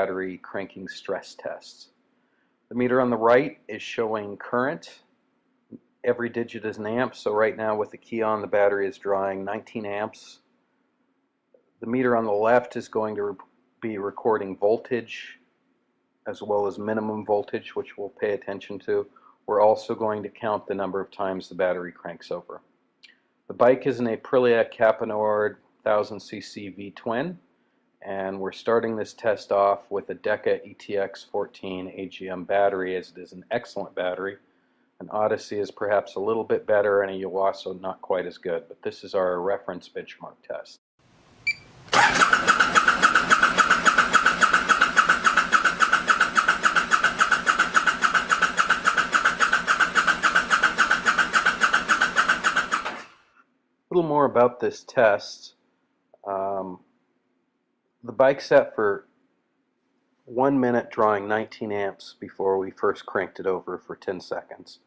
battery cranking stress tests. The meter on the right is showing current. Every digit is an amp, so right now with the key on, the battery is drawing 19 amps. The meter on the left is going to be recording voltage as well as minimum voltage, which we'll pay attention to. We're also going to count the number of times the battery cranks over. The bike is an Aprilia Capanord 1000cc V-twin, and we're starting this test off with a Deca ETX14 AGM battery, as it is an excellent battery. An Odyssey is perhaps a little bit better, and a Yuaso not quite as good, but this is our reference benchmark test. A little more about this test. The bike's set for 1 minute drawing 19 amps before we first cranked it over for 10 seconds.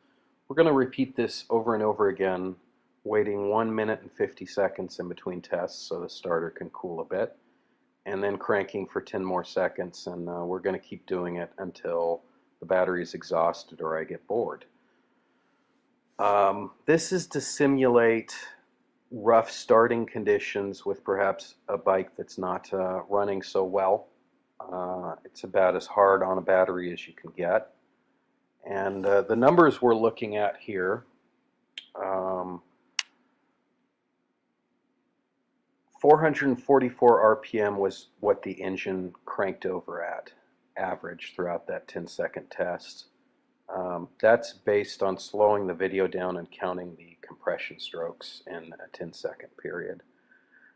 We're going to repeat this over and over again, waiting 1 minute and 50 seconds in between tests so the starter can cool a bit, and then cranking for 10 more seconds, and we're going to keep doing it until the battery is exhausted or I get bored. This is to simulate rough starting conditions with perhaps a bike that's not running so well. It's about as hard on a battery as you can get. And the numbers we're looking at here, 444 RPM was what the engine cranked over at, average throughout that 10-second test. That's based on slowing the video down and counting the compression strokes in a 10-second period.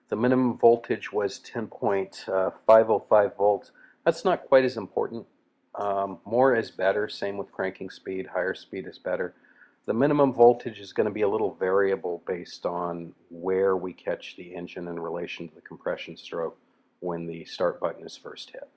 The minimum voltage was 10.505 volts. That's not quite as important. More is better, same with cranking speed, higher speed is better. The minimum voltage is going to be a little variable based on where we catch the engine in relation to the compression stroke when the start button is first hit.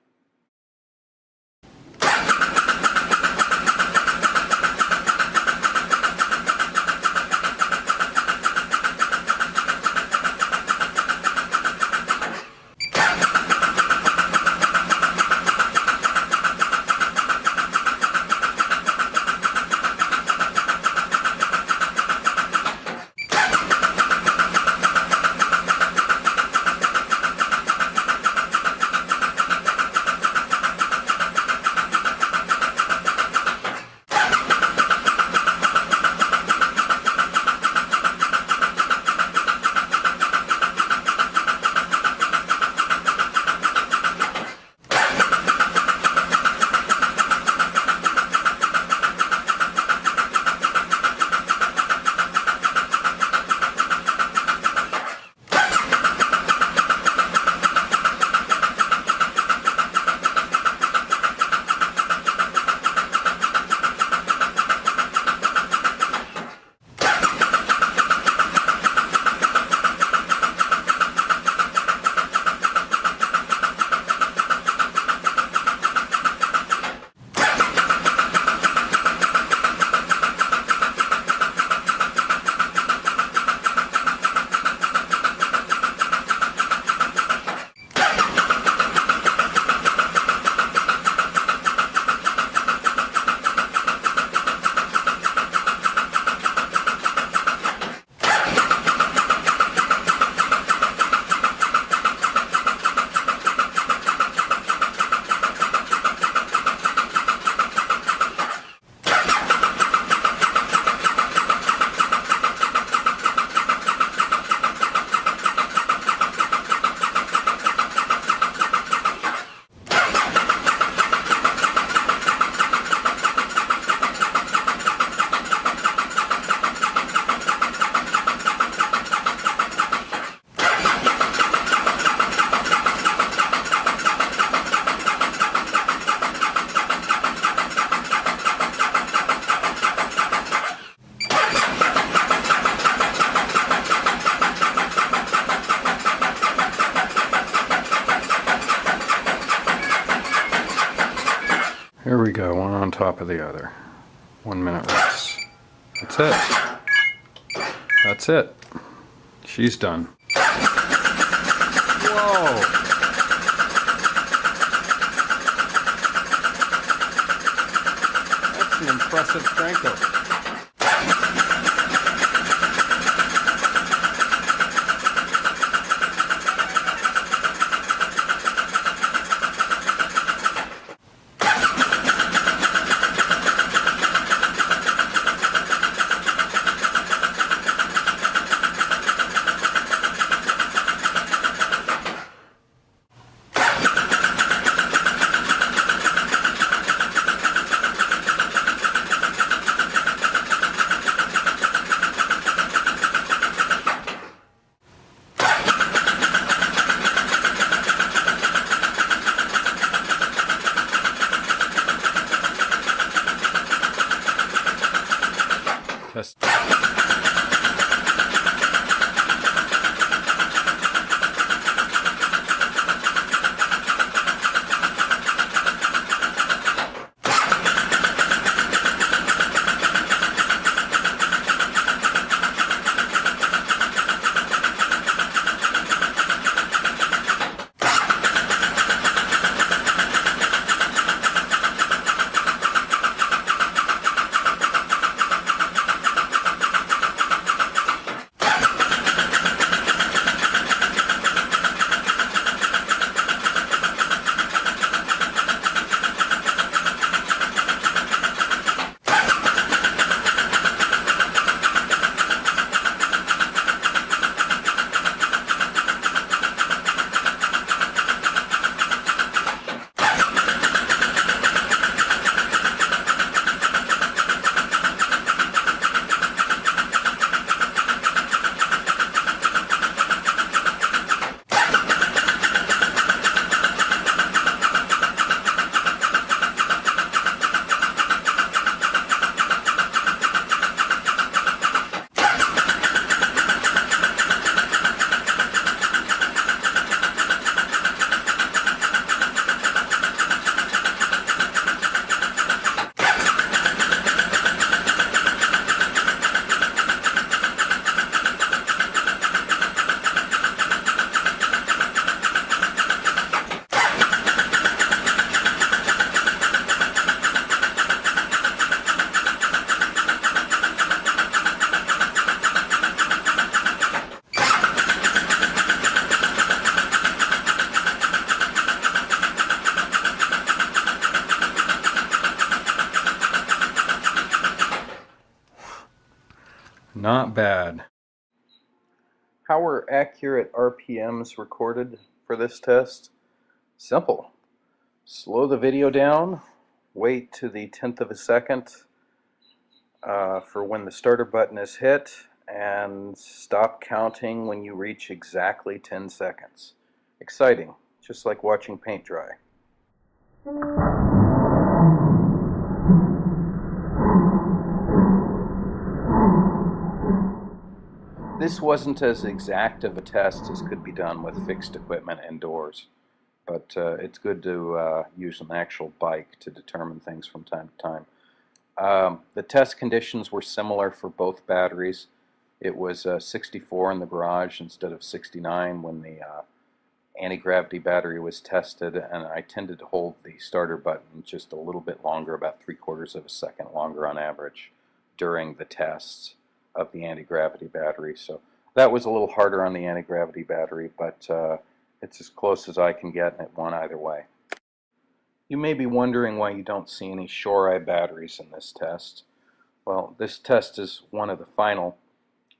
Here we go, one on top of the other. 1 minute rest. That's it. That's it. She's done. Whoa! impressive crankover. Test. Not bad. How were accurate RPMs recorded for this test? Simple. Slow the video down, wait to the 10th of a second for when the starter button is hit, and stop counting when you reach exactly 10 seconds. Exciting, just like watching paint dry. This wasn't as exact of a test as could be done with fixed equipment indoors, but it's good to use an actual bike to determine things from time to time. The test conditions were similar for both batteries. It was 64 in the garage instead of 69 when the anti-gravity battery was tested, and I tended to hold the starter button just a little bit longer, about 3/4 of a second longer on average during the tests of the anti-gravity battery. So that was a little harder on the anti-gravity battery, but it's as close as I can get, and it won either way. You may be wondering why you don't see any Shore-Eye batteries in this test. Well, this test is one of the final,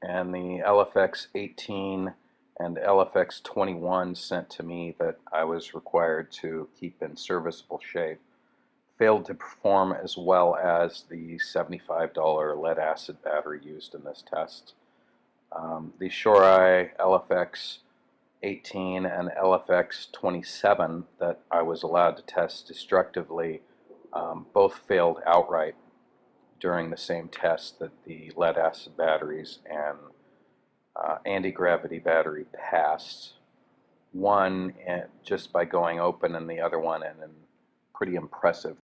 and the LFX18 and LFX21 sent to me that I was required to keep in serviceable shape failed to perform as well as the $75 lead acid battery used in this test. The Shore-Eye LFX18 and LFX27 that I was allowed to test destructively both failed outright during the same test that the lead acid batteries and anti-gravity battery passed. One just by going open, and the other one in pretty impressive